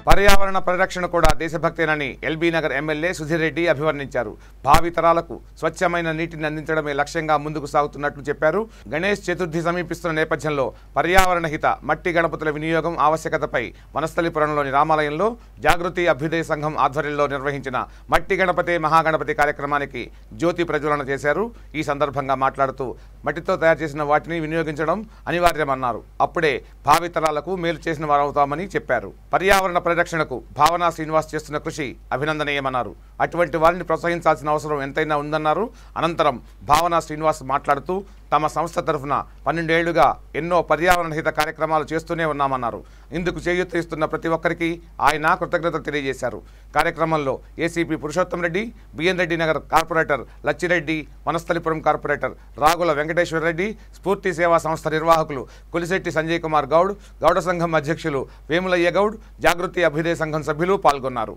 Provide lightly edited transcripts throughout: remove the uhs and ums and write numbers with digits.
పర్యావరణ పరిరక్షణ కూడా దేశభక్తేనని ఎల్బీ నగర్ ఎమ్మెల్యే సుధీర్ రెడ్డి అభివర్ణించారు. భావితరాలకు స్వచ్ఛమైన నీటిని అందించడమే లక్ష్యంగా ముందుకు సాగుతున్నట్లు చెప్పారు. గణేష్ చతుర్థి సమీపిస్తున్న నేపథ్యంలో పర్యావరణ హిత మట్టి గణపతుల వినియోగం ఆవశ్యకతపై వనస్థలిపురంలోని రామాలయంలో జాగృతి అభ్యుదయ సంఘం ఆధ్వర్యంలో నిర్వహించిన మట్టి గణపతి మహాగణపతి కార్యక్రమానికి జ్యోతి ప్రజ్వలన చేశారు. ఈ సందర్భంగా మాట్లాడుతూ మట్టితో తయారు చేసిన వాటిని వినియోగించడం అనివార్యమన్నారు. అప్పుడే భావితరాలకు మేలు చేసిన వారవుతామని చెప్పారు. పర్యావరణ పరిరక్షణకు భావన శ్రీనివాస్ చేస్తున్న కృషి అభినందనీయమన్నారు. అటువంటి వారిని ప్రోత్సహించాల్సిన అవసరం ఎంతైనా ఉందన్నారు. అనంతరం భావన శ్రీనివాస్ మాట్లాడుతూ తమ సంస్థ తరఫున 12 ఏళ్లుగా ఎన్నో పర్యావరణ హిత కార్యక్రమాలు చేస్తూనే ఉన్నామన్నారు. ఇందుకు చేయూత ఇస్తున్న ప్రతి ఒక్కరికి ఆయన కృతజ్ఞతలు తెలియజేశారు. కార్యక్రమంలో ACP Purushottam Reddy, BN Reddy Nagar corporator Lachireddy, Vanasthalipuram corporator Ragula Venkateswara Reddy, Sphoorthi Seva సంస్థ నిర్వాహకులు కొలిశెట్టి సంజయ్ కుమార్ గౌడ్, గౌడ సంఘం అధ్యక్షులు వేములయ్య గౌడ్, జాగృతి అభ్యుదయ సంఘం సభ్యులు పాల్గొన్నారు.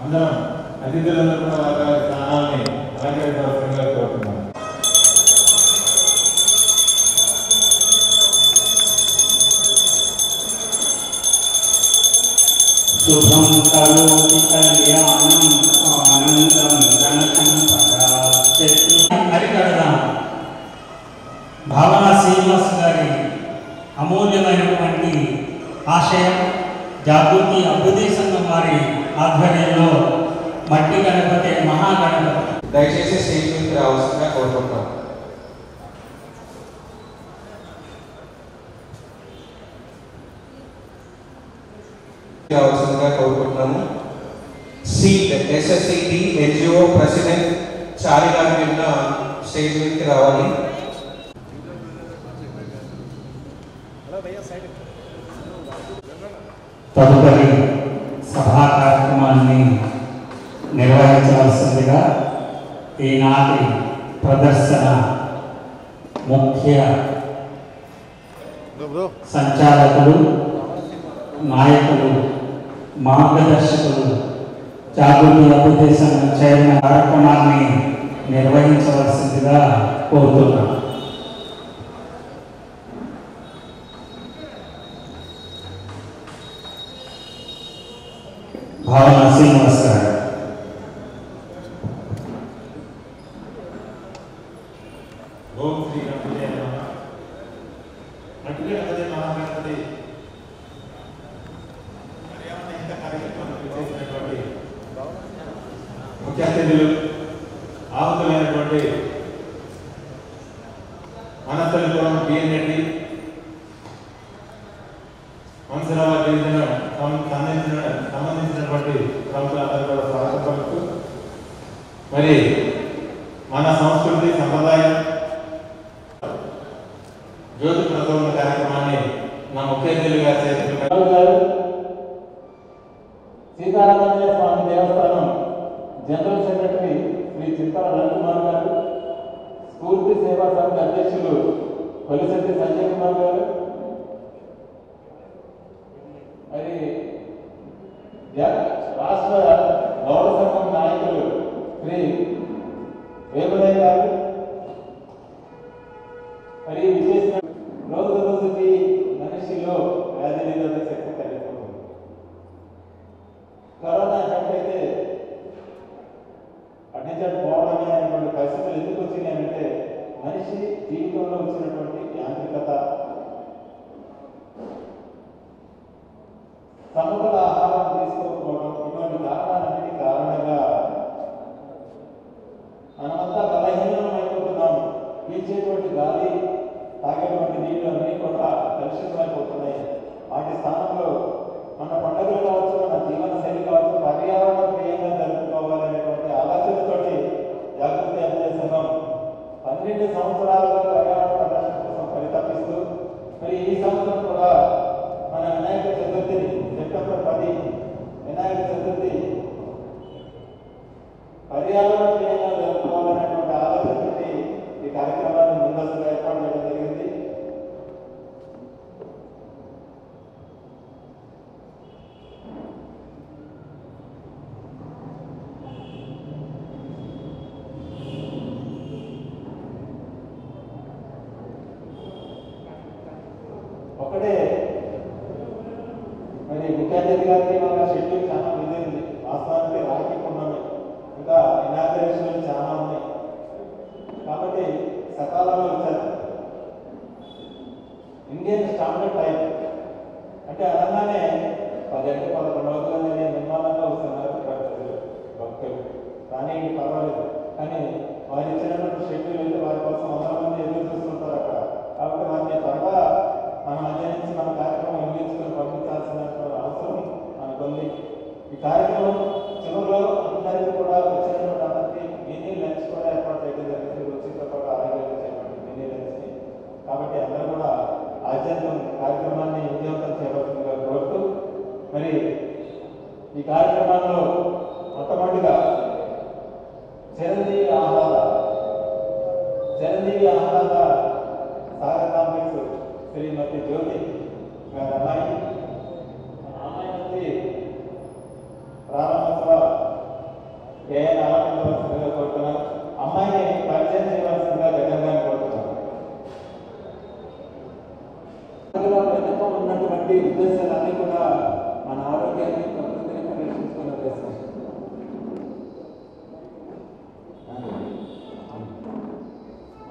అందరం అతిథులందరూ కూడా వారి స్థానాన్ని అలంకరించవలసిందిగా కోరుతున్నాం. శుభం కరోతి కళ్యాణం ఆనందం ధనసంపదా అరికడదాం. భావన శ్రీనివాస్ గారి అమూల్యమైనటువంటి ఆశయం జాగృతి అభ్యుదయ సంఘం వారి ఆధ్వర్యంలో మట్టి గణపతి మహాగణపతి. దయచేసి స్టేజ్ మీదకి రావాల్సిందిగా కోరుకుంటాం. కోరుకుంటున్నాము. ఎస్ఎస్సిటి ఎన్జిఓ ప్రెసిడెంట్ చారి గారి మీద స్టేజ్ మీదకి రావాలి. తదుపరి సభా కార్యక్రమాన్ని నిర్వహించవలసిందిగా ఈనాటి ప్రదర్శన ముఖ్య సంచాలకులు, నాయకులు, మార్గదర్శకులు, జాగృతి అభ్యుదయ సంఘం చైర్మన్ కార్యక్రమాన్ని నిర్వహించవలసిందిగా కోరుతున్నాం. భావన శ్రీనివాస్ గారు. ఓం శ్రీ గణపతి నమః. మట్టి గణపతి మహాగణపతి పర్యావరణ హిత కార్యక్రమాన్ని చేసినటువంటి ముఖ్య అతిథులు, ఆహుతులైనటువంటి వనస్థలిపురం బిఎన్ రెడ్డి, వంశరావు గిరిజన సంబంధించినటువంటి ప్రముఖులందరూ కూడా స్వాగతం పలుకుతూ, మరి మన సంస్కృతి సంప్రదాయం జ్యోతి ప్రజ్వలన కార్యక్రమాన్ని నా ముఖ్య అతిథులుగా చేస్తున్నారు. సీతారామయ్య స్వామి దేవస్థానం జనరల్ సెక్రటరీ శ్రీ చింతల రవికుమార్ గారు, స్ఫూర్తి సేవా సంఘ అధ్యక్షులు కొలిశెట్టి సంజయ్ కుమార్ గారు, మరి రాష్ట్ర గౌడ సంఘం నాయకులు శ్రీ వేములయ్య గారు, మరి విశేష రోజు రోజుకి మనిషిలో వ్యాధి నిరోధక శక్తి తగ్గిపోతుంది. కరోనా ఎఫెక్ట్ అయితే అడ్డించడం పోవడమే అనేటువంటి పరిస్థితులు ఎందుకు వచ్చినాయంటే మనిషి జీవితంలో వచ్చినటువంటి యాంత్రికత, సమతుల ఆహారం తీసుకో గాలి తాగేటువంటి నీళ్లు అన్నీ కూడా కలుషితమైపోతున్నాయి. వాటి స్థానంలో మన పండుగలు కావచ్చు, మన జీవన శైలి కావచ్చు, పర్యావరణ ప్రియంగా జరుపుకోవాలనేటువంటి ఆలోచనతోటి జాగృతి అభియాన్ సంఘం 12 సంవత్సరాలుగా పర్యావరణ పరిరక్షణ కోసం పరితపిస్తూ మరి ఈ సంవత్సరం కూడా మన వినాయక చతుర్థిని సెప్టెంబర్ 10 వినాయక చతుర్థి పర్యావరణ ప్రియంగా జరుపుకోవాలనేటువంటి ఆలోచనతోటి ఈ కార్యక్రమాన్ని ముందస్తుగా ఏర్పాటు చేయడం జరిగింది. ఒకటే మరి ముఖ్య అతిథి గారికి మన షెడ్యూల్ చాలా బిజీ ఉంది. వాస్తవానికి రాఖీ పున్నమి ఇంకా ఇనాగ్రేషన్ చాలా ఉన్నాయి కాబట్టి సకాలంలో వచ్చారు. ఇండియన్ స్టాండర్డ్ టైం అంటే అనగానే 10-11 రోజులనే నిర్మాణంగా వస్తున్నారు భక్తులు. కానీ పర్వాలేదు, కానీ వారు ఇచ్చినటువంటి షెడ్యూల్ అయితే వారి కోసం 100 మంది ఎదురు చూస్తుంటారు అక్కడ. కాబట్టి వారిని త్వరగా మన మధ్య నుంచి మన కార్యక్రమం ముగించుకొని పంపించాల్సిన అవసరం మనకుంది. ఈ కార్యక్రమం చివరిలో అందరికీ కూడా వచ్చినటువంటి అందరికీ మినీ లంచ్ కూడా ఏర్పాటు చేయడం జరిగింది. రుచితో పాటు ఆరోగ్యంగా చేయబడింది మినీ లంచ్ని. కాబట్టి అందరూ కూడా ఆధ్యాత్మిక కార్యక్రమాన్ని విజయవంతం చేయవలసిందిగా కోరుతూ మరి ఈ కార్యక్రమంలో మొట్టమొదటిగా చిరంజీవి ఆహ్లాద సాగర్ కాంప్లెక్స్ శ్రీమతి జ్యోతి గారి అమ్మాయి నుంచి ప్రారంభోత్సవ ఏఐని ఆలోచించవలసిందిగా కోరుతున్నాను. అమ్మాయిని పరిచయం చేయవలసిందిగా జగన్ గారిని కోరుతున్నాను. వెనుక ఉన్నటువంటి ఉద్దేశాలన్నీ కూడా మన ఆరోగ్యాన్ని ప్రకృతిని పరిరక్షించుకునే ఉద్దేశం.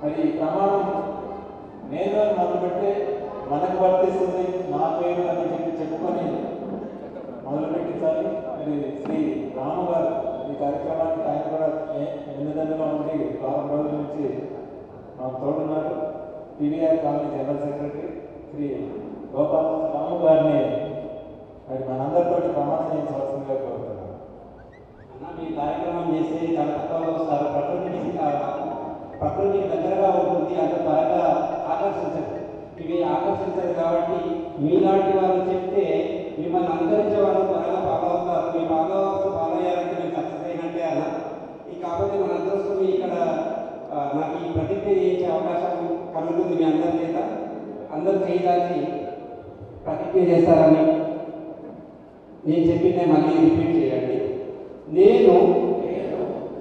మరి ప్రమాణం నేను మొదలుపెట్టి మనకు వర్తిస్తుంది నా పేరు అని చెప్పుకొని మొదలుపెట్టించాలి. మరి శ్రీ రాము గారు ఈ కార్యక్రమానికి ఆయన కూడా వెన్నుదన్నుగా ఉండి వారం రోజుల నుంచి మాకు తోడున్నారు. PVR colony general secretary Shri Gopala Ramu గారిని మరి మనందరితో ప్రమాణం చేయించవలసిందిగా కోరుతున్నాను. ఈ కార్యక్రమం చేసి చాలా తక్కువగా వస్తారు. ప్రకృతికి దగ్గరగా ఉంటుంది, అంత త్వరగా ఆకర్షించదు. ఇవి ఆకర్షించదు కాబట్టి మీలాంటి వాళ్ళు చెప్తే మిమ్మల్ని అనుసరించే వాళ్ళు త్వరగా ఫాలో అవుతారు. మీ ఫాలో అయ్యారంటే మీరు సక్సెస్ అయినట్టే అన్న. కాకపోతే మన అదృష్టం ఇక్కడ నాకు ఈ ప్రతిజ్ఞ చేసే అవకాశం కలుగుతుంది. మీ అందరి చేత అందరూ చేయడానికి ప్రతిజ్ఞ చేస్తారని నేను చెప్పిందే మళ్ళీ రిపీట్ చేయండి. నేను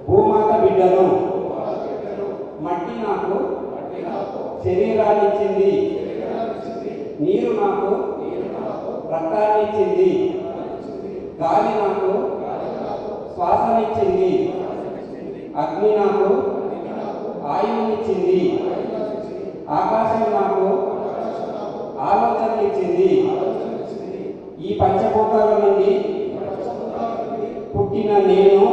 భూమాత బిడ్డను, మట్టి నాకు శరీరాన్ని ఇచ్చింది, నీరు నాకు రక్తాన్ని ఇచ్చింది, గాలి నాకు శ్వాసనిచ్చింది, అగ్ని నాకు ఆయువునిచ్చింది, ఆకాశం నాకు ఆలోచననిచ్చింది. ఈ పంచభూతాల నుండి పుట్టిన నేను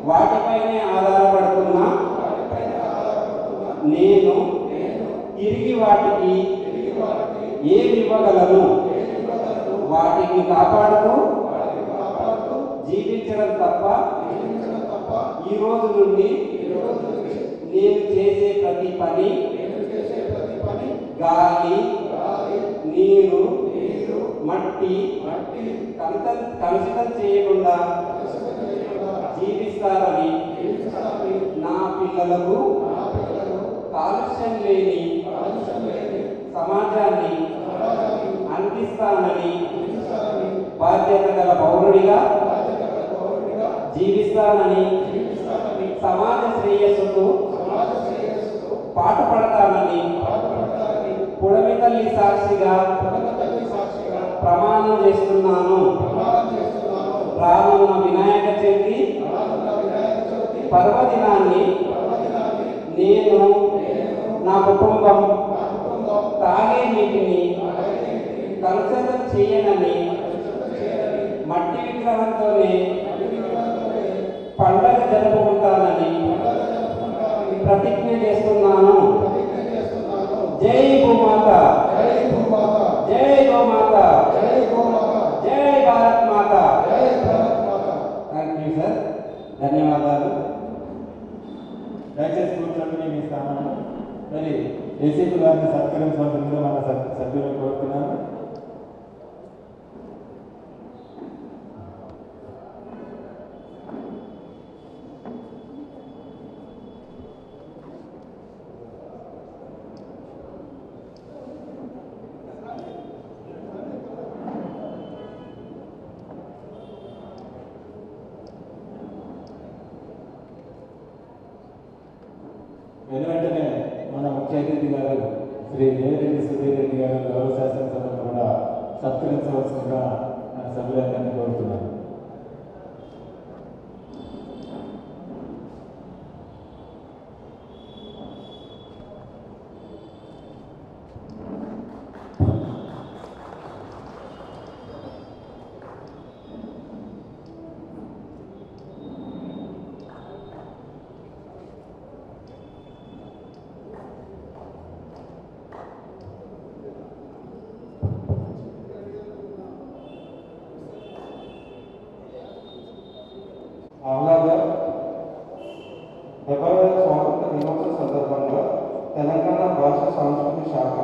వాటిపైనే ఆధారపడుతున్నా. నేను తిరిగి వాటికి ఏమి ఇవ్వగలను? వాటిని కాపాడుతూ జీవించడం తప్ప ఈ రోజు నుండి నేను చేసే ప్రతి పని గాలి, నీరు, మట్టి కలుషితం చేయకుండా జీవిస్తారని, నా పిల్లలకు కాలుష్యం లేని సమాజాన్ని అందిస్తానని బాధ్యత గల పౌరుడిగా జీవిస్తానని, సమాజ శ్రేయస్సుకు పాటుపడతానని పుడమి తల్లి సాక్షిగా ప్రమాణం చేస్తున్నాను. రానున్న వినాయక చవితి పర్వదినాన్ని నేను, నా కుటుంబం తాగే నీటిని కలుషితం చేయనని మట్టి విగ్రహంతోనే పండగ జరుపుకుంటానని ప్రతిజ్ఞ చేస్తున్నాను. గోమాతా, జై గోమాత, జై భారత్ మాత. జై భారత్ మాత. థ్యాంక్ యూ సార్, ధన్యవాదాలు. దయచేసి కూర్చోండి మీ స్థానంలో. మరి ఏసీపీ గారిని సత్కరించవలసిందిగా మన సభ్యులను కోరుతున్నాను. వెనువెంటనే మన ముఖ్య అతిథి గారు శ్రీ దేవిరెడ్డి సుధీర్ రెడ్డి గారు గౌరవ శాసనసభను కూడా సత్కరించవలసిందిగా మన సభ్యులందరినీ కోరుతున్నాను. అలాగా 70వ స్వాతంత్ర దినోత్సవ సందర్భంగా తెలంగాణ భాష సాంస్కృతిక శాఖ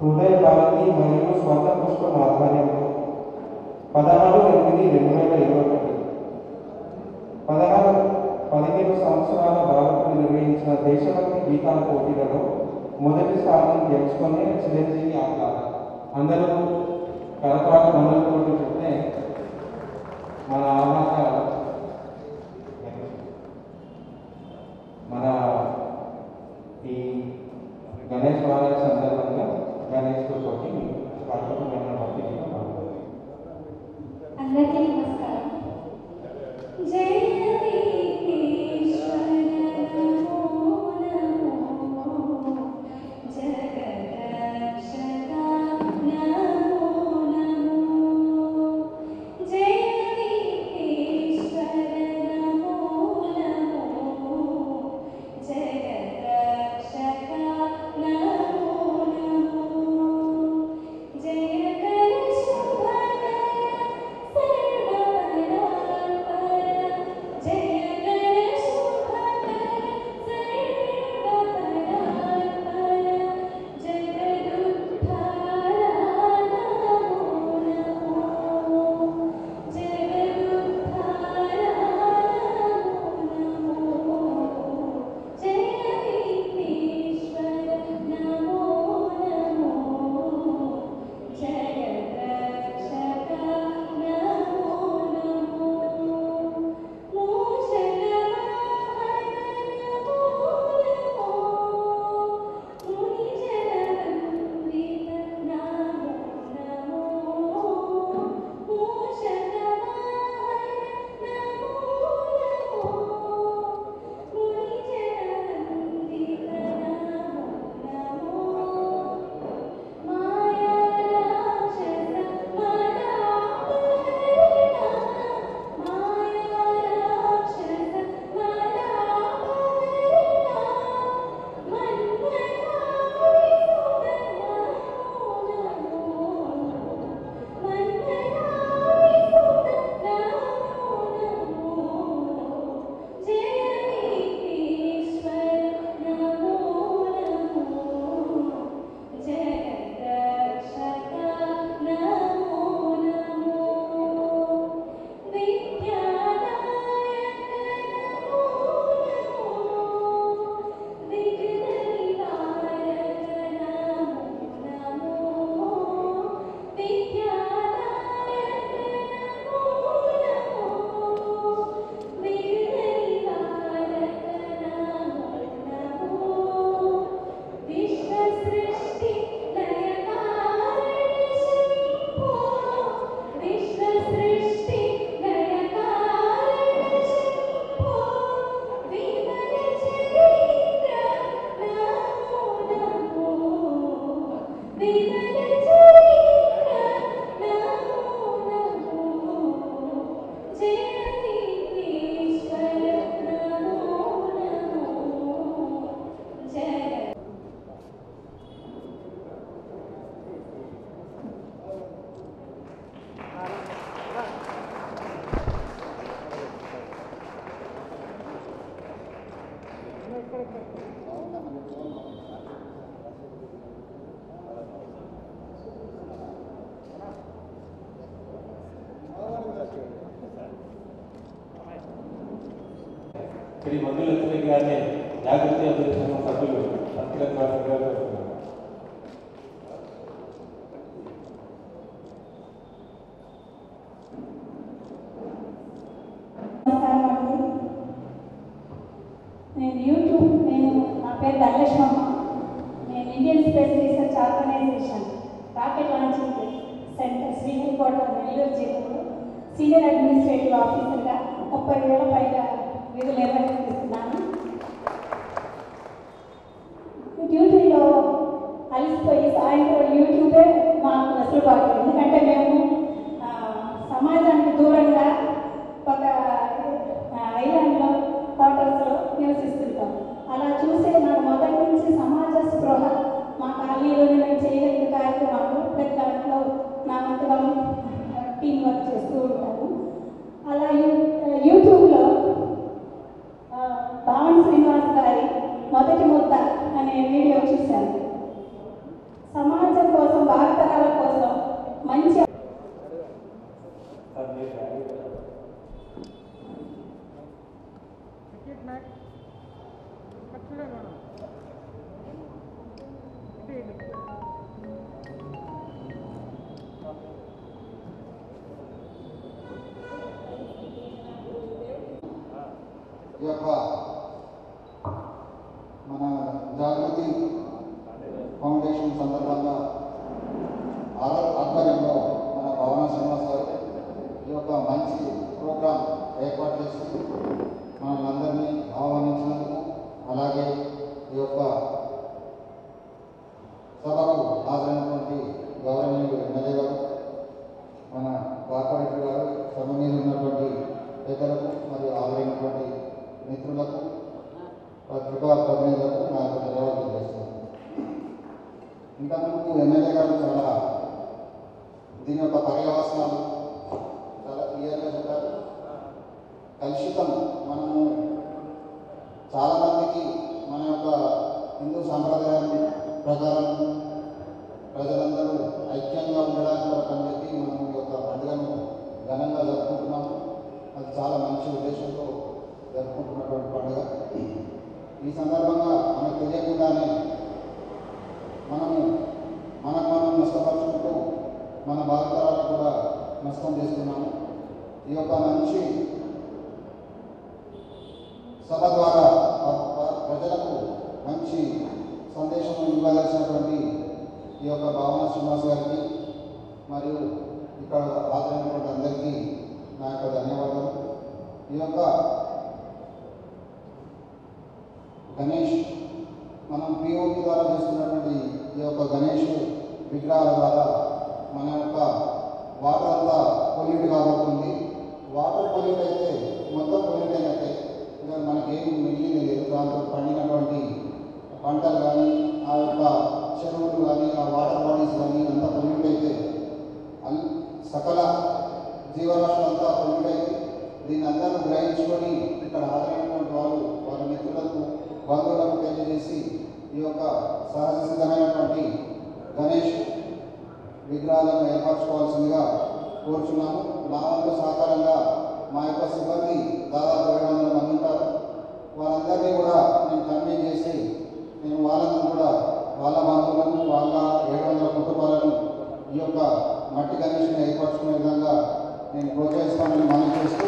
హృదయ భారతి మరియు స్వర్ణ పుష్పం ఆధ్వర్యంలో 16/8/2021 15 సంవత్సరాల బాలకులు నిర్వహించిన దేశభక్తి గీతాల పోటీలలో మొదటి స్థానం గెలుచుకొని చిరంజీవి ఆహ్లాదం. అందరూ కరతాళ ధ్వనులతో చెప్తే మన ఆహ్లాద మన ఈ గణేష్ వారాల సందర్భంగా గణేష్ తోటి అద్భుతమైన భక్తి గీతం పాడుతుంది. అందరికీ నమస్కారం. జై జగదీశ్వర నమో నమో, జగదక్షక నమో నమో. శ్రీ మంజు లక్ష్మి గారిని జాగృతి అభివృద్ధి సంఘం సభ్యులు సత్కరించాల్సిందిగా కోరుతున్నాను. నా పేరు ధనలక్ష్మమ్మ. నేను Indian space research organisation rocket launching centre Sriharikota Nellore జిల్లాలో సీనియర్ అడ్మినిస్ట్రేటివ్ ఆఫీసర్గా 30 ఏళ్ల పైగా విధులు నిర్వహిస్తున్నాను. డ్యూటీలో అలసిపోయి సాయంత్రం యూట్యూబే మాకు వెసులుబాటు. ఎందుకంటే మేము సమాజానికి దూరంగా ఒక ఐలాండ్లో క్వార్టర్స్లో నివసిస్తుంటాం. అలా చూసే నాకు మొదటి నుంచి సమాజ స్పృహ, మా కాలనీలోనే మేము చేయగలిగిన కార్యక్రమాలు ప్రతి దాంట్లో నా వంతుగా టీం వర్క్ చేస్తూ ఉంటాను. అలా యూట్యూబ్లో భావన్ శ్రీనివాస్ గారి మొదటి ముద్ద అనే వీడియో చూశాను. సమాజం కోసం, భావితరాల కోసం మంచి ఈ యొక్క మన జాగృతి ఫౌండేషన్ సందర్భంగా ఆధ్వర్యంలో మన భావన శ్రీనివాస్ గారు ఈ యొక్క మంచి ప్రోగ్రాం ఏర్పాటు చేసి మనందరినీ ఆహ్వానించినందుకు, అలాగే ఈ యొక్క సభకు హాజరైనటువంటి గౌరవనీయులు ఎమ్మెల్యే గారు, మన కార్పొరేటర్ గారు, సభ మీద ఉన్నటువంటి పెద్దలకు మరియు హాజరైనటువంటి మిత్రులకు, పత్రికా ప్రతినిధులకు నా యొక్క ధన్యవాదాలు తెలియజేస్తున్నాను. ఇంతకుముందు ఎమ్మెల్యే గారు చాలా దీని యొక్క పర్యవసనాలు చాలా క్లియర్గా చెప్పారు. కలుషితం మనము చాలామందికి మన యొక్క హిందూ సాంప్రదాయం ప్రకారం ప్రజలందరూ ఐక్యంగా ఉండడానికి కొరకని చెప్పి మనం ఈ యొక్క పండుగను ఘనంగా జరుపుకుంటున్నాము. అది చాలా మంచి ఉద్దేశంతో జరుపుకుంటున్నటువంటి పండుగ. ఈ సందర్భంగా మనకు తెలియకుండానే మనము మనం నష్టపరుచుకుంటూ మన భావితరాలను కూడా నష్టం చేస్తున్నాము. ఈ యొక్క మంచి సభ ద్వారా ప్రజలకు మంచి సందేశం ఇవ్వాల్సినటువంటి ఈ యొక్క భావన శ్రీనివాస్ గారికి మరియు ఇక్కడ హాజరైనటువంటి అందరికీ నా యొక్క ధన్యవాదాలు. ఈ యొక్క గణేష్ మనం పిఓపి ద్వారా చేస్తున్నటువంటి ఈ యొక్క గణేష్ విగ్రహాల ద్వారా మన యొక్క వాటర్ అంతా పొల్యూట్ కాబోతుంది. వాటర్ పొల్యూట్ అయితే మొత్తం పొల్యూట్ అయినట్టే, ఇంకా మనకేం మిగిలింది లేదు. దాంతో పండినటువంటి పంటలు కానీ, ఆ యొక్క చెరువులు కానీ, ఆ వాటర్ బాడీస్ కానీ అంతా పొల్యూట్ అయితే సకల జీవరాశులంతా పొల్యూట్ అయితే దీన్ని అందరూ గ్రహించుకొని ఇక్కడ హాజరైనటువంటి వాళ్ళు వారి మిత్రులకు, బంధువులకు తెలియజేసి ఈ యొక్క సహజ సిద్ధమైనటువంటి గణేష్ విగ్రహాలను ఏర్పరచుకోవాల్సిందిగా కోరుచున్నాము. నా వంతు సహకారంగా మా యొక్క సిబ్బంది దాదాపు 700 మంది ఉంటారు. వారందరినీ కూడా నేను కన్వీన్ చేసి నేను వాళ్ళను కూడా వాళ్ళ బంధువులను, వాళ్ళ 700 కుటుంబాలను ఈ యొక్క మట్టి గణేష్ని ఏర్పరచుకునే విధంగా నేను ప్రోత్సహిస్తానని మనం చేస్తూ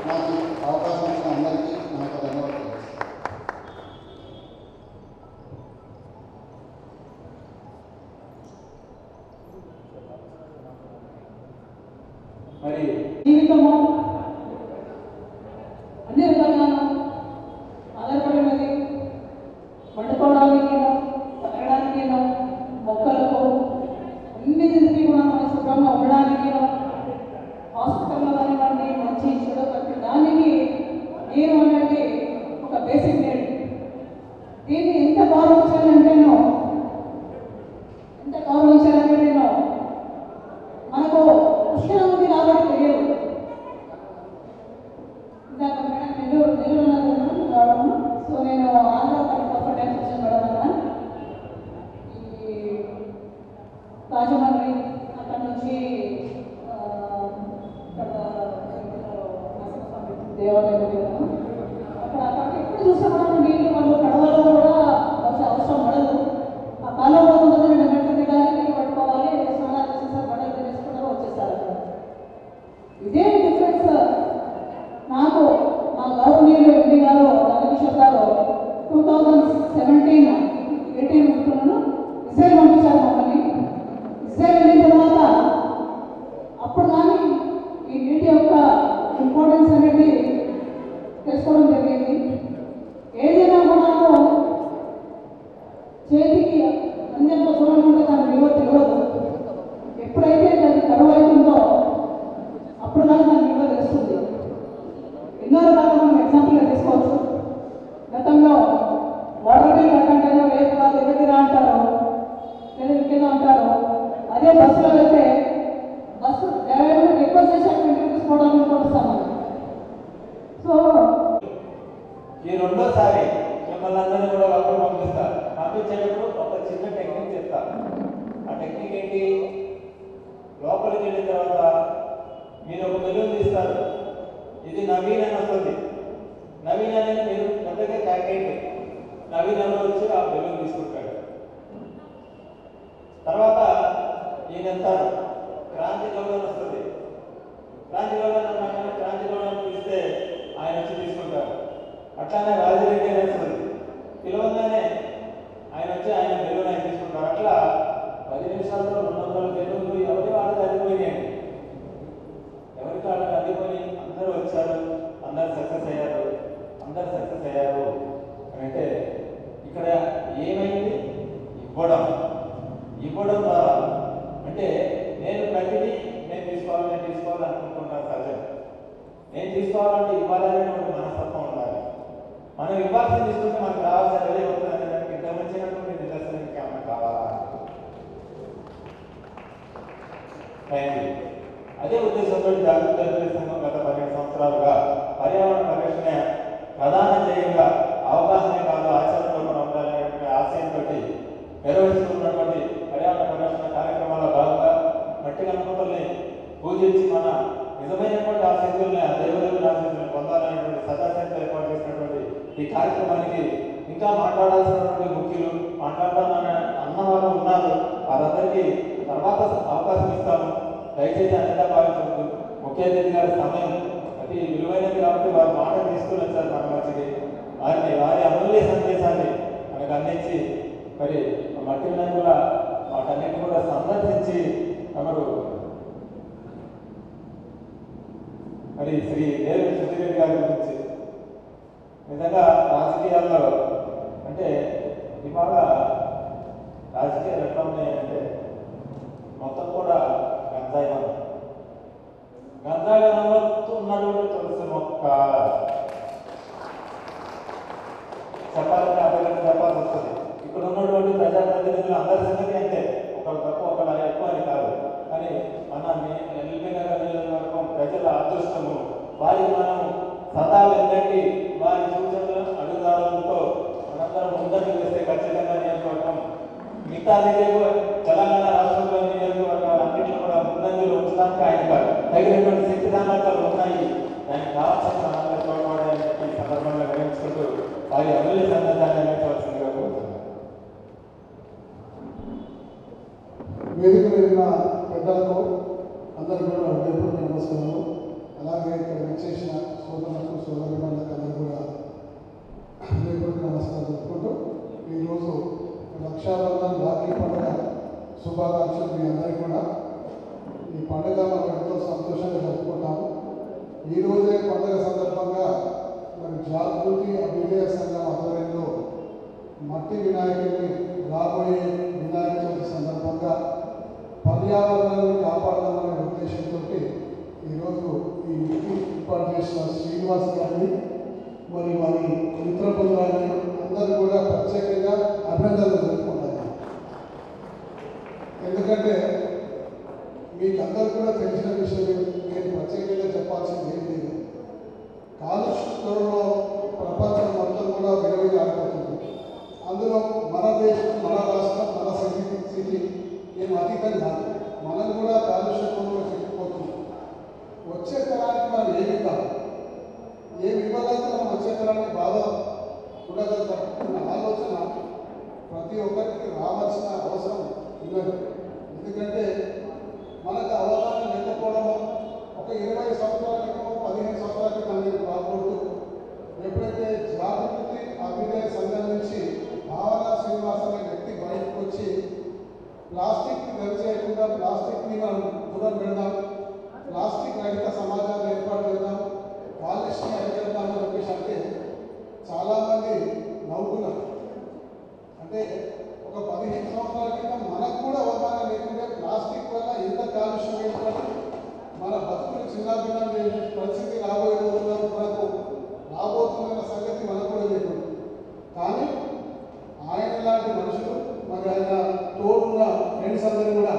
నాకు అవకాశం ఇచ్చిన అందరికీ నాకు ధన్యవాదాలు. మరి జీవితము అన్ని రకాలుగాను ఆధారపడినది. వండుకోవడానికి, తాగడానికి, మొక్కలకు అన్నిటికీ కూడా మనం శుభ్రంగా ఉండడానికి, హాస్పిటల్లో కానివ్వండి, మంచి చెడు ప్రతి దానికి నీరు అనేది ఒక బేసిక్ నీడ్. దీన్ని ఎంత గౌరవించాలంటేనో మనకు ఉష్ణ ఉంది కాబట్టి తెలియదు. ఇందాక మేడం నెల్లూరు రావడం, సో నేను ఆంధ్ర ఫస్ట్ టైం వచ్చాను మేడం అక్కడ. ఈ రాజమండ్రి అక్కడ నుంచి ఇక్కడ దేవాలయం అక్కడ అదే బస్సులో వెళ్తే బస్సు డ్రైవర్ రిక్వెస్ట్ చేసి 20 రూపీస్ పోవడానికి కొడుస్తాము. సో ఈ రెండోసారి మిమ్మల్ని అందరినీ కూడా లోపల పంపిస్తా. పంపించేటప్పుడు ఒక చిన్న టెక్నిక్ చెప్తా. ఆ టెక్నిక్ ఏంటి? లోపలికి వెళ్ళిన తర్వాత మీరు ఒక బెలూన్ తీస్తారు. ఇది నవీన్ అని వస్తుంది. నవీన్ అనేది మీరు పెద్దగా క్యాకెట్ నవీన్ అని వచ్చి ఆ బెలూన్ తీసుకుంటాడు. తర్వాత ఈయన వెళ్తారు. క్రాంతి గౌరవం వస్తుంది. క్రాంతి గౌరవం పిలిస్తే ఆయన వచ్చి తీసుకుంటారు. అట్లానే రాజిరెడ్డి అని వస్తుంది. పిలవగానే ఆయన వచ్చి ఆయన బెలూన్ ఆయన తీసుకుంటారు. అట్లా 10 నిమిషాల్లో 200 బెలూన్లు ఎవరి వాళ్ళకి అందిపోయినాయండి. ఎవరికి వాళ్ళకి అందిపోయి అందరూ వచ్చారు, అందరు సక్సెస్ అయ్యారు అంటే ఇక్కడ ఏమైంది? ఇవ్వడం ద్వారా. అంటే నేను ప్రతిదీ నేను తీసుకోవాలి అనుకుంటున్నాను. సహజం. నేను తీసుకోవాలంటే ఇవ్వాలనేటువంటి మనస్తత్వం ఉండాలి. మనం ఇవ్వాల్సింది తీసుకుంటే మనకు రావాల్సిన అదే అవుతుంది అనే దానికి ఇంత మంచినటువంటి నిదర్శనం ఏమన్నా కావాలా? అదే ఉద్దేశంతో జాగృత సంఘం గత 12 సంవత్సరాలుగా పర్యావరణ పరిరక్షణ ప్రధాన ధ్యేయంగా అవకాశమే కాదు ఆచరణలో కూడా ఉండాలనేటువంటి ఆశయంతో నిర్వహిస్తున్నటువంటి పర్యావరణ పరిరక్షణ కార్యక్రమాల్లో భాగంగా మట్టి గణపతుల్ని పూజించి మన నిజమైనటువంటి ఆశీస్సుల్ని ఆ దేవదేవుల ఆశీస్సుల్ని పొందాలనేటువంటి సదాశయంతో ఏర్పాటు చేసినటువంటి ఈ కార్యక్రమానికి ఇంకా మాట్లాడాల్సినటువంటి ముఖ్యులు మాట్లాడతానని అన్నవారు ఉన్నారు. వారందరికీ తర్వాత అవకాశం ఇస్తాము. దయచేసి అన్నింటా భావించవద్దు. ముఖ్య అతిథి గారి సమయం అతి విలువైనది కాబట్టి వారి మాట తీసుకుని వచ్చారు మన మధ్యకి. వారి అమూల్య సందేశాన్ని మనకు అందించి మరి మట్టిని కూడా వాటన్నిటిని కూడా సందర్శించి మరి శ్రీ దేవి సుధీరెడ్డి గారి గురించి నిజంగా రాజకీయాల్లో అంటే ఇవాళ రాజకీయాలు ఎట్లా ఉన్నాయంటే మొత్తం కూడా గంజాయి ఉన్నటువంటి తులసి మొక్క చెప్పాలంటే అభివృద్ధి చెప్పాల్సి వస్తుంది. ఇక్కడ ఉన్నటువంటి ప్రజాప్రతినిధులు అందరి సంగతి అంటే ఒకరు తక్కువ ఒకరు ఎక్కువ అని కాదు. కానీ మన ఎల్బీ నగర్ నియోజకవర్గం ప్రజల అదృష్టము. వారికి మనం సదా వెంటండి వారి సూచనలు అడుగుదారులతో మనందరం ముందడుగు వేస్తే ఖచ్చితంగా నియోజకవర్గం మిగతా తెలంగాణ రాష్ట్రంలోని నియోజకవర్గాలు అన్నింటిలో కూడా ముందంజలు ఉంచడానికి ఆయన తగినటువంటి శక్తి సామర్థ్యాలు ఉన్నాయి. దానికి కావాల్సిన మనందరూ తోడ్పడాలని చెప్పి ఈ సందర్భంగా గ్రహించుకుంటూ వారి అమూల్య సందేశాన్ని అందించవలసిందిగా కోరుతున్నాను. వేదిక మీద పెద్దలకు అందరూ కూడా హృదయపూర్వక నమస్కారాలు. అలాగే ఇక్కడ విచ్చేసిన సోదరులకు సోదరిమణులకు అందరూ కూడా హృదయపూర్వక నమస్కారాలు చెప్పుకుంటూ ఈరోజు రక్షాబంధన్ రాఖీ పండుగ శుభాకాంక్షలు మీ అందరికీ కూడా. ఈ పండుగ మనం ఎంతో సంతోషంగా జరుపుకుంటాము. ఈరోజే పండుగ సందర్భంగా మరి జాగృతి అభ్యుదయ సంఘం ఆధ్వర్యంలో మట్టి వినాయకుడిని రాబోయే వినాయక చవితి సందర్భంగా పర్యావరణాన్ని కాపాడదామనే ఉద్దేశంతో ఈరోజు ఈ మీటింగ్ ఏర్పాటు చేసిన శ్రీనివాస్ గారిని మరి వారి మిత్ర బృందాన్ని అందరూ కూడా ప్రత్యేకంగా అభినందనలు జరుపుకుంటారు. ఎందుకంటే మీకు అందరూ కూడా తెలిసిన విషయం నేను ప్రత్యేకంగా చెప్పాల్సింది ఏం లేదు. కాలుష్యంలో ప్రపంచం మొత్తం కూడా విరవిగాడిపోతుంది. అందులో మన దేశం, మన రాష్ట్రం, మన సిటీ ఏం అతీతం కాదు. మనం కూడా కాలుష్యంలో చిక్కుపోతుంది. వచ్చే తరానికి మనం ఏమి ఇద్దాం, ఏమి ఇవ్వగలిగితే మనం వచ్చే తరానికి బాగా చూడగలుగుతాం అన్న ఆలోచన ప్రతి ఒక్కరికి రావాల్సిన అవసరం ఉన్నది. ఎందుకంటే మనకు అవగాహన లేకపోవడము ఒక 20 సంవత్సరాల క్రితం 15 సంవత్సరాల క్రితం నేను రాకూడదు. ఎప్పుడైతే జాగృతి అభ్యుదయ సంఘం నుంచి భావన శ్రీనివాస్ అనే వ్యక్తి బయటకు వచ్చి ప్లాస్టిక్ని వెలిచేయకుండా ప్లాస్టిక్ని మనం దూరం పెడదాం, ప్లాస్టిక్ రహిత సమాజాన్ని ఏర్పాటు చేద్దాం, కాలుష్యాన్ని అరికడదామని చెప్పేసి అంటే చాలామంది నవ్వుకున్నారు. అంటే ఒక 15 సంవత్సరాల క్రితం మనకు కూడా అవగాహన లేకుంటే ప్లాస్టిక్ వల్ల ఎంత కాలుష్యం ఏర్పడి మన బతుకులు చిన్నాభిన్నం చేసే పరిస్థితి రాబోయే రోజుల్లో మనకు రాబోతున్న సంగతి మనకు కూడా లేకుండా. కానీ ఆయన లాంటి మనుషులు మరి ఆయన తోడున్న ఫ్రెండ్స్ అందరూ కూడా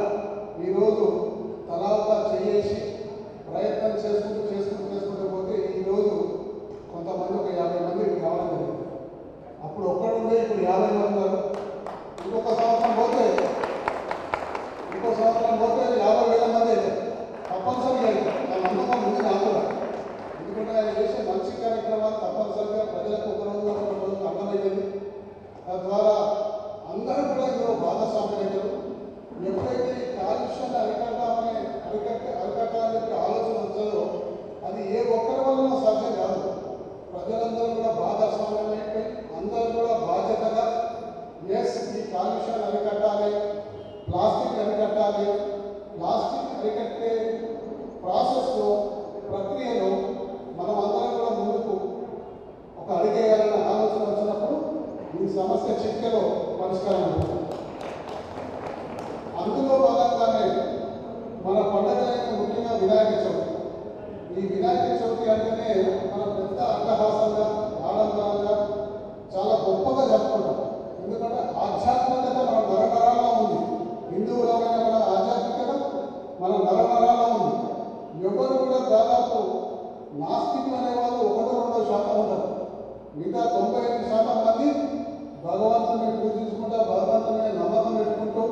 అరికట్టాలి, ప్లాస్టిక్ అరికట్టే ప్రాసెస్లో ప్రక్రియలో మనం అందరం కూడా ముందుకు ఒక అడిగేయాలన్న ఆలోచన వచ్చినప్పుడు ఈ సమస్య చిటికెలో పరిష్కారం అవుతుంది. అందులో భాగంగానే మన పండుగలైన ముఖ్యంగా వినాయక చవితి. ఈ వినాయక చవితి అంటేనే మనం పెద్ద అట్టహాసంగా ఆడంబరంగా చాలా గొప్పగా జరుపుకుంటాం. ఎందుకంటే ఆధ్యాత్మికత మన నరనరాల్లో ఉంది. హిందువులమైన మన ఆధ్యాత్మికత మన నరనరాల్లో ఉంది. ఎవరు కూడా దాదాపు నాస్తికులు అనేవాళ్ళు 1-2% ఉంటారు. మిగతా 98% మంది భగవంతుని పూజించుకుంటూ భగవంతుని నమ్మకం పెట్టుకుంటూ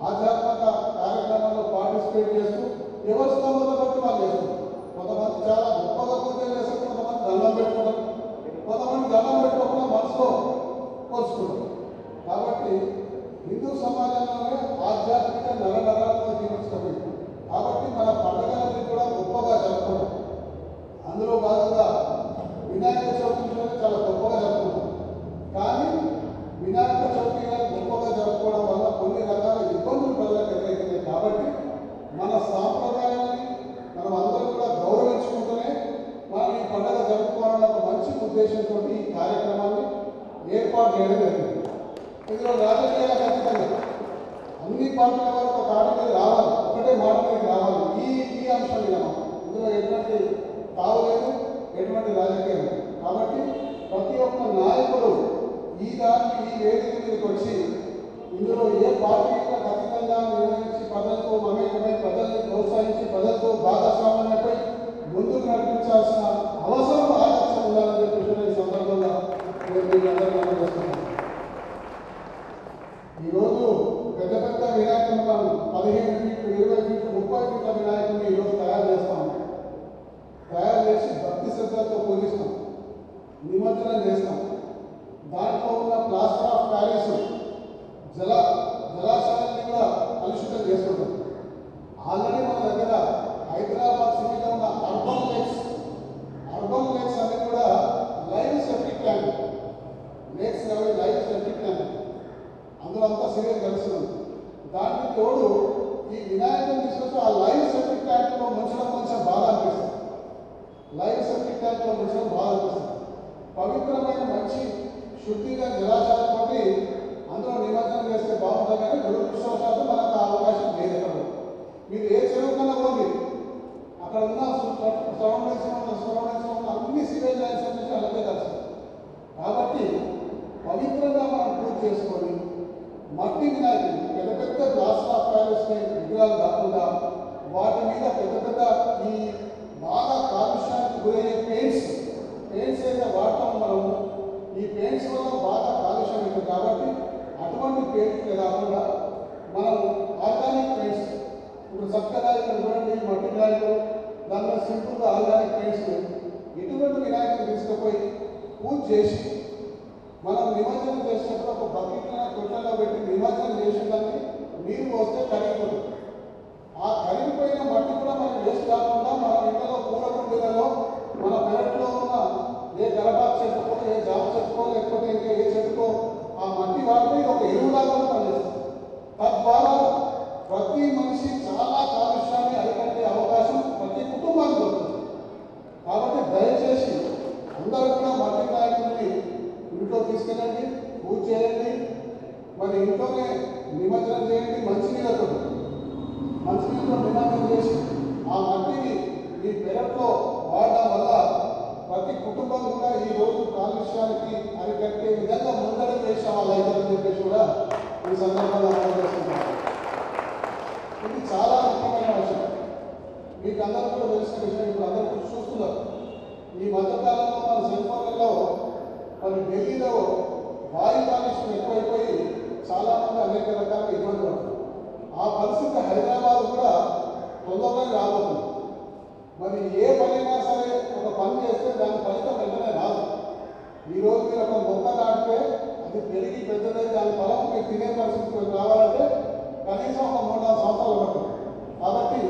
ఆధ్యాత్మిక కార్యక్రమాల్లో పార్టిసిపేట్ చేస్తూ ఎవరి స్తోమత బట్టి వాళ్ళు చేస్తారు. కొంతమంది చాలా గొప్పగా పూజలు చేస్తారు, కొంతమంది దండం పెట్టుకుంటారు, కొంతమంది దండం పెట్టుకోకుండా మనసులో కోరుచుకుంటారు. కాబట్టి హిందూ సమాజంలోనే ఆధ్యాత్మిక నరనరాలను జీవించడం. కాబట్టి మన పండుగలని కూడా గొప్పగా జరుపుకుంటాం. అందులో భాగంగా వినాయక చవితి చాలా గొప్పగా జరుపుకుంటాం. కానీ వినాయక చవితి గొప్పగా జరుపుకోవడం వల్ల కొన్ని రకాల ఇబ్బందులు ప్రజలకు ఎదురవుతున్నాయి. కాబట్టి మన సాంప్రదాయాన్ని మనం అందరూ కూడా గౌరవించుకుంటూనే మనం ఈ పండుగ జరుపుకోవాలన్న ఒక మంచి ఉద్దేశంతో ఈ కార్యక్రమాన్ని ఏర్పాటు చేయడం జరిగింది. ఇందులో రాజకీయాలకు ఖచ్చితంగా అన్ని పార్టీల వారు ఒక తాటి మీద రావాలి, ఒకటే మాట మీద రావాలి. ఈ అంశం మీద ఇందులో ఎటువంటి తావులేదు, ఎటువంటి రాజకీయం. కాబట్టి ప్రతి ఒక్క నాయకుడు ఈ వేదిక మీదకి వచ్చి ఇందులో ఏ పార్టీ ఖచ్చితంగా నిర్వహించి ప్రజలతో మమేకమై ప్రజల్ని ప్రోత్సహించి ప్రజలతో భాగస్వామ్యమై ముందుకు నడిపించాల్సిన అవసరం ఆలోచన ఉండాలని చెప్పి ఈ సందర్భంగా నేను మీకు అందరికీ అందజేస్తున్నాను. ఈరోజు పెద్ద పెద్ద వినాయకులను మనం 15 ఫీట్లు 20 ఫీట్లు 30 ఫీట్ల వినాయకుని ఈరోజు తయారు చేస్తాం. తయారు చేసి భక్తి శ్రద్ధలతో పూజిస్తాం, నిమజ్జనం చేస్తాం. దాంట్లో ఉన్న ప్లాస్టర్ ఆఫ్ ప్యారిస్ జలాశయాన్ని కూడా కలుషితం చేసుకుంటాం. ఆల్రెడీ మన దగ్గర హైదరాబాద్ సిటీలో ఉన్న అర్బన్ లేక్స్ అన్ని కూడా లైవ్ సెప్టిక్ ట్యాంక్ లేక్స్ అవి లైవ్ సెప్టిక్ ట్యాంక్, అందులో అంతా సీరియల్ కలుస్తుంది. దానికి తోడు ఈ వినాయకుని తీసుకొచ్చి ఆ లైవ్ సెప్టిక్ ట్యాంక్లో ముంచడం కొంచెం బాగా అనిపిస్తుంది. లైవ్ సెప్టిక్ ట్యాంక్లో ముంచడం బాగా అనిపిస్తుంది. పవిత్రమైన మంచి శుద్ధిగా జలాశయాలతో అందులో నిమజ్జనం చేస్తే బాగుంటుంది. కానీ దురదృష్టవశాత్తు మనకు ఆ అవకాశం లేదు. ఎక్కడ మీరు ఏ చెరువు కన్నా పోండి, అక్కడ ఉన్న సరౌండింగ్స్ ఉన్న అన్ని సివిల్ లైన్స్ నుంచి అలాగే కలిసి. కాబట్టి పవిత్రంగా మనం పూజ చేసుకొని మట్టి వినాయకులు పెద్ద పెద్ద ప్లాస్టర్ ఆఫ్ ప్యారిస్ విగ్రహాలు కాకుండా వాటి మీద పెద్ద పెద్ద ఈ బాగా కాలుష్యానికి గురయ్యే పెయింట్స్ అయితే వాడటం మనము. ఈ పెయింట్స్ వల్ల బాగా కాలుష్యం అవుతుంది. కాబట్టి అటువంటి పెయింట్స్ కాకుండా మనం ఆర్గానిక్ పెయింట్స్, ఇప్పుడు చక్కగా ఇక్కడ చూడండి మట్టి వినాయకులు, దానిలో సింపుల్గా ఆర్గానిక్ పెయింట్స్ ఇటువంటి వినాయకులు తీసుకుపోయి పూజ చేసి మనం నిమజ్జనం చేసేటప్పుడు ఒక బకెట్లను తొట్టెల్లో పెట్టి నిమజ్జనం చేసేదాన్ని నీరు పోస్తే కరిగిపోతుంది. ఆ కరిగిపోయిన మట్టి కూడా మనం వేస్ట్ కాకుండా మన ఇంట్లో పూల కుండీలలో మన పెరట్లో ఉన్న ఏ గలపాకు చెట్టుకో ఏ జామ చెట్టుకో లేకపోతే ఇంకా ఏ చెట్టుకో ఆ మట్టి వాడితే ఒక ఎరువులాగా పనిచేస్తుంది. తద్వారా ప్రతి మనిషి చాలా కాలుష్యాన్ని అరికట్టే అవకాశం ప్రతి కుటుంబానికి వస్తుంది. కాబట్టి దయచేసి అందరూ కూడా మట్టి నాయకుల్ని ఇంట్లో తీసుకెళ్ళండి, పూజ చేయండి, మరి ఇంట్లోనే నిమజ్జనం చేయండి. మంచినీళ్ళతో నిమజ్జనం చేసి ఆ మట్టిని ఈ పెరట్లో వాడడం వల్ల ప్రతి కుటుంబం కూడా ఈ రోజు కాలుష్యానికి అరికట్టే విధంగా ముందడుగు వేసే వాళ్ళు అవుతారని చెప్పేసి కూడా ఈ సందర్భంగా ఆలోచిస్తున్నారు. ఇది చాలా ముఖ్యమైన విషయం. మీకు అందరూ కూడా తెలిసిన విషయం. ఇప్పుడు అందరూ కూడా చూస్తున్నారు. ఈ మధ్యకాలంలో మన సెల్ ఫోన్లలో మరి ఢిల్లీలో వాయు కాలుష్యం ఎక్కువైపోయి చాలామంది అనేక రకాల ఇబ్బందులు పడుతుంది. ఆ పరిస్థితి హైదరాబాద్ కూడా తొందరగా రాబోతుంది. మరి ఏ పనైనా సరే ఒక పని చేస్తే దాని ఫలితం వెంటనే రాదు. ఈరోజు మీరు ఒక మొక్క నాటితే అది పెరిగి పెద్దదై దాని ఫలం మీరు తినే పరిస్థితి రావాలంటే కనీసం ఒక 3-4 సంవత్సరాలు పడుతుంది. కాబట్టి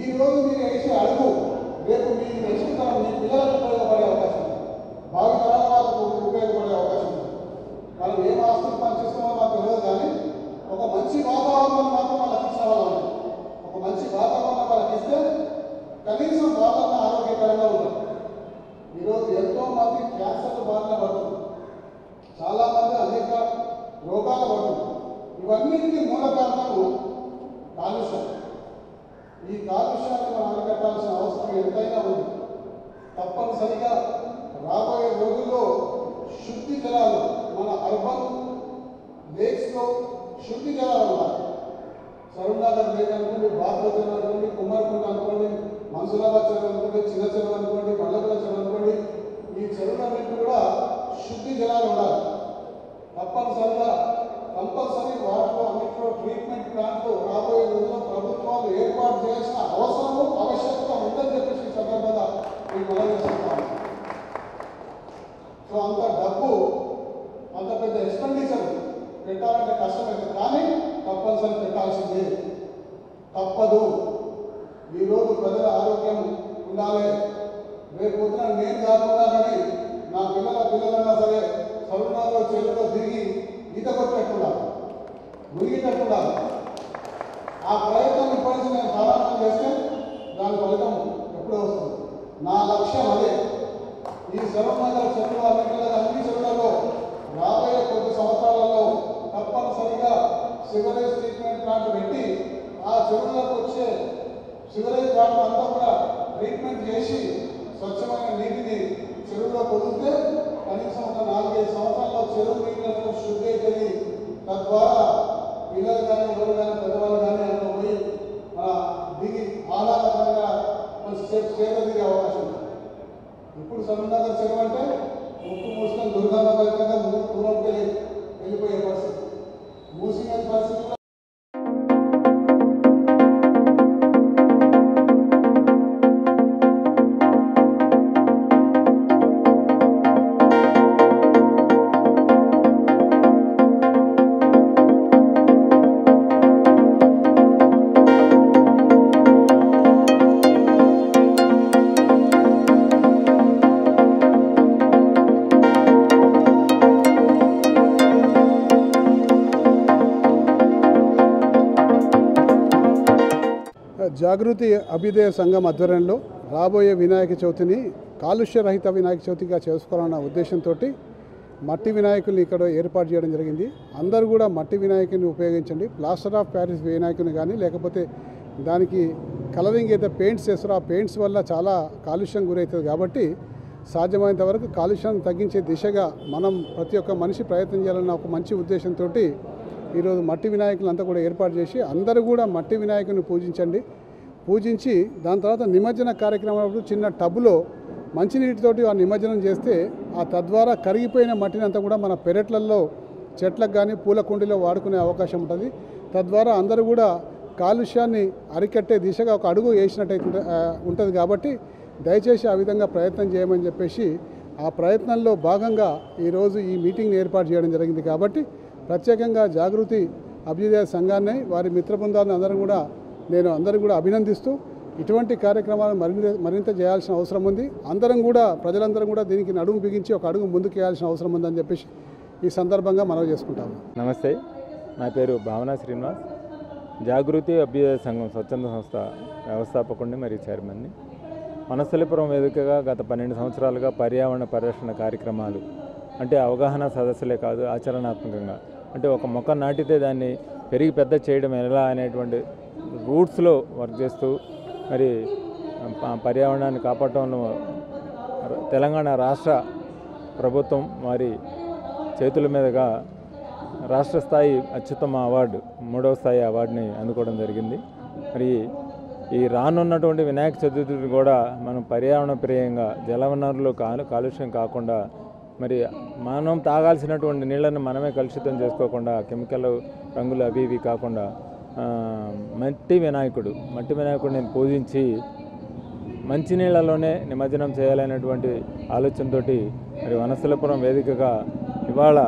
ఈరోజు మీరు వేసే అడుగు రేపు మీ నెక్స్ట్ తరం మీ పిల్లలకు ఉపయోగపడే అవకాశం ఉంది, భావి తరాల వాళ్ళకు ఉపయోగపడే అవకాశం ఉంది. మనం ఏం ఆస్తులు పనిచేస్తామో మాకు తెలియదు, కానీ ఒక మంచి వాతావరణం మాత్రం వాళ్ళకి ఇచ్చిన ఈ కాలుష్యాన్ని మనం అరికట్టాల్సిన అవసరం ఎంతైనా ఉంది. తప్పనిసరిగా రాబోయే రోజుల్లో శుద్ధి జలాలు మన అర్బన్ లేక్స్లో శుద్ధి జలాలు ఉన్నాయి. సరూర్నగర్ లేక్ అనుకోండి, బాగ్లో చెరువు అనుకోండి, కుమార్కుంట అనుకోండి, మన్సూరాబాద్ చెరువు అనుకోండి, చిన్న చెరువు అనుకోండి, మల్లపుల చెరువు అనుకోండి, ఈ చెరువులన్నింటి కూడా శుద్ధి జలాలు ఉండాలి. తప్పనిసరిగా కంపల్సరీ వాటిలో అన్నింటిలో ట్రీట్మెంట్ ప్లాంట్లు రాబోయే రోజుల్లో ప్రభుత్వాలు ఏర్పాటు చేయాల్సిన అవసరము ఆవశ్యకత ఉందని చెప్పేసి ఈ సందర్భంగా మీకు మనవిస్తున్నాను. సో అంత డబ్బు అంత పెద్ద ఎక్స్పెండిచర్ పెట్టాలంటే కష్టమైంది, కానీ తప్పనిసరి పెట్టాల్సిందే, తప్పదు. ఈరోజు ప్రజల ఆరోగ్యం ఉండాలి. రేపు పొద్దున నేను కాకుండానని నా పిల్లలన్నా సరే సరూర్నగర్లో చెరువులో దిగి ఈత కొట్టేట్టున్నారు, మునిగేటట్టున్నారు. ఆ ప్రయత్నం ఇప్పటి నేను ప్రారంభం చేస్తే దాని ఫలితం ఎప్పుడో వస్తుంది. నా లక్ష్యం అదే. ఈ సరూర్నగర్ చెరువులు అన్ని చెరువులలో రాబోయే కొద్ది సంవత్సరాలలో తప్పనిసరిగా సివరేజ్ ట్రీట్మెంట్ ప్లాంట్ పెట్టి ఆ చెరువులకు వచ్చే సివరేజ్ వాటర్ అంతా కూడా ట్రీట్మెంట్ చేసి స్వచ్ఛమైన నీటిని చెరువులో పొందితే కనీసం ఒక 4-5 సంవత్సరాల్లో చెరువు నీళ్ళతో శుద్ధి అవుతుంది. తద్వారా పిల్లలు కానీ ఎవరు కానీ పెద్దవాళ్ళు కానీ అందులో పోయి మన దిగి ఆహ్లాదకరంగా మంచి చేత దిగే అవకాశం ఉంది. ఇప్పుడు సరూర్నగర్ చెరువు అంటే ముక్కు మూసుకొని దుర్గమ్మ ఫలితంగా దూరంకి వెళ్ళిపోయే పరిస్థితి, మూసిన పరిస్థితి. జాగృతి అభ్యుదయ సంఘం ఆధ్వర్యంలో రాబోయే వినాయక చవితిని కాలుష్యరహిత వినాయక చవితిగా చేసుకోవాలన్న ఉద్దేశంతో మట్టి వినాయకుల్ని ఇక్కడ ఏర్పాటు చేయడం జరిగింది. అందరూ కూడా మట్టి వినాయకుని ఉపయోగించండి. ప్లాస్టర్ ఆఫ్ ప్యారిస్ వినాయకుని కానీ లేకపోతే దానికి కలరింగ్ అయితే పెయింట్స్ చేస్తారో ఆ పెయింట్స్ వల్ల చాలా కాలుష్యం గురవుతుంది. కాబట్టి సాధ్యమైనంత వరకు కాలుష్యాన్ని తగ్గించే దిశగా మనం ప్రతి ఒక్క మనిషి ప్రయత్నం చేయాలన్న ఒక మంచి ఉద్దేశంతో ఈరోజు మట్టి వినాయకులంతా కూడా ఏర్పాటు చేసి అందరూ కూడా మట్టి వినాయకుని పూజించి దాని తర్వాత నిమజ్జన కార్యక్రమం చిన్న టబ్బులో మంచినీటితోటి ఆ నిమజ్జనం చేస్తే ఆ తద్వారా కరిగిపోయిన మట్టిని అంతా కూడా మన పెరట్లలో చెట్లకు కానీ పూల కుండీలో వాడుకునే అవకాశం ఉంటుంది. తద్వారా అందరూ కూడా కాలుష్యాన్ని అరికట్టే దిశగా ఒక అడుగు వేసినట్టయితే ఉంటుంది. కాబట్టి దయచేసి ఆ విధంగా ప్రయత్నం చేయమని చెప్పేసి ఆ ప్రయత్నంలో భాగంగా ఈరోజు ఈ మీటింగ్ని ఏర్పాటు చేయడం జరిగింది. కాబట్టి ప్రత్యేకంగా జాగృతి అభ్యుదయ సంఘాన్ని వారి మిత్ర బృందాలను అందరూ కూడా అభినందిస్తూ ఇటువంటి కార్యక్రమాలు మరింత చేయాల్సిన అవసరం ఉంది. ప్రజలందరం కూడా దీనికి నడుము బిగించి ఒక అడుగు ముందుకు వేయాల్సిన అవసరం ఉందని చెప్పేసి ఈ సందర్భంగా మనవి చేసుకుంటాము. నమస్తే, నా పేరు భావన శ్రీనివాస్, జాగృతి అభ్యుదయ సంఘం స్వచ్ఛంద సంస్థ వ్యవస్థాపకుడిని మరియు చైర్మన్ని. వనస్థలిపురం వేదికగా గత 12 సంవత్సరాలుగా పర్యావరణ పరిరక్షణ కార్యక్రమాలు అంటే అవగాహన సదస్సులే కాదు, ఆచరణాత్మకంగా అంటే ఒక మొక్క నాటితే దాన్ని పెరిగి పెద్ద చేయడం ఎలా అనేటువంటి రూట్స్లో వర్క్ చేస్తూ మరి పర్యావరణాన్ని కాపాడటంలో తెలంగాణ రాష్ట్ర ప్రభుత్వం వారి చేతుల మీదుగా రాష్ట్ర స్థాయి అత్యుత్తమ అవార్డు 3వ స్థాయి అవార్డుని అందుకోవడం జరిగింది. మరి ఈ రానున్నటువంటి వినాయక చతుర్థిని కూడా మనం పర్యావరణ ప్రియంగా జలవనరులు కాలుష్యం కాకుండా మరి మనం తాగాల్సినటువంటి నీళ్ళను మనమే కలుషితం చేసుకోకుండా కెమికల్ రంగులు అవి ఇవి కాకుండా మట్టి వినాయకుడిని పూజించి మంచినీళ్ళలోనే నిమజ్జనం చేయాలనేటువంటి ఆలోచనతో మరి వనస్థలిపురం వేదికగా ఇవాళ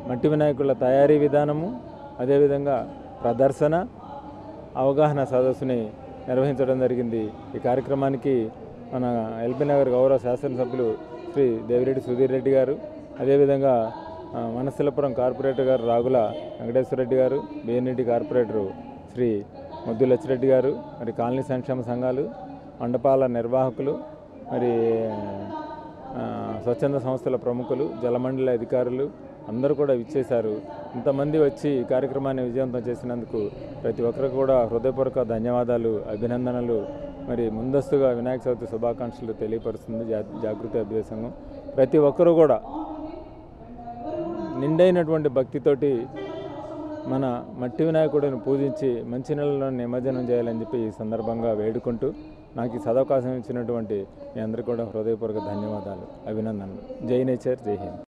మట్టి వినాయకుల తయారీ విధానము, అదేవిధంగా ప్రదర్శన, అవగాహన సదస్సుని నిర్వహించడం జరిగింది. ఈ కార్యక్రమానికి మన ఎల్బీ నగర్ గౌరవ శాసనసభ్యులు శ్రీ దేవిరెడ్డి సుధీర్ రెడ్డి గారు, అదేవిధంగా వనస్థలిపురం కార్పొరేటర్ గారు రాగుల వెంకటేశ్వర రెడ్డి గారు, బిఎన్ఈడి కార్పొరేటరు శ్రీ ముద్దు లచ్చిరెడ్డి గారు, మరి కాలనీ సంక్షేమ సంఘాలు, మండపాల నిర్వాహకులు, మరి స్వచ్ఛంద సంస్థల ప్రముఖులు, జలమండలి అధికారులు, అందరూ కూడా ఇచ్చేశారు. ఇంతమంది వచ్చి ఈ కార్యక్రమాన్ని విజయవంతం చేసినందుకు ప్రతి ఒక్కరికి కూడా హృదయపూర్వక ధన్యవాదాలు, అభినందనలు. మరి ముందస్తుగా వినాయక చవితి శుభాకాంక్షలు తెలియపరుస్తుంది జాగృతి అభ్యుదయ సంఘం. ప్రతి ఒక్కరూ కూడా నిండైనటువంటి భక్తితోటి మన మట్టి వినాయకుడిని పూజించి మంచినీళ్ళలో నిమజ్జనం చేయాలని చెప్పి ఈ సందర్భంగా వేడుకుంటూ నాకు ఈ సదవకాశం ఇచ్చినటువంటి మీ అందరికీ కూడా హృదయపూర్వక ధన్యవాదాలు, అభినందనలు. జై నేచర్, జై హింద్.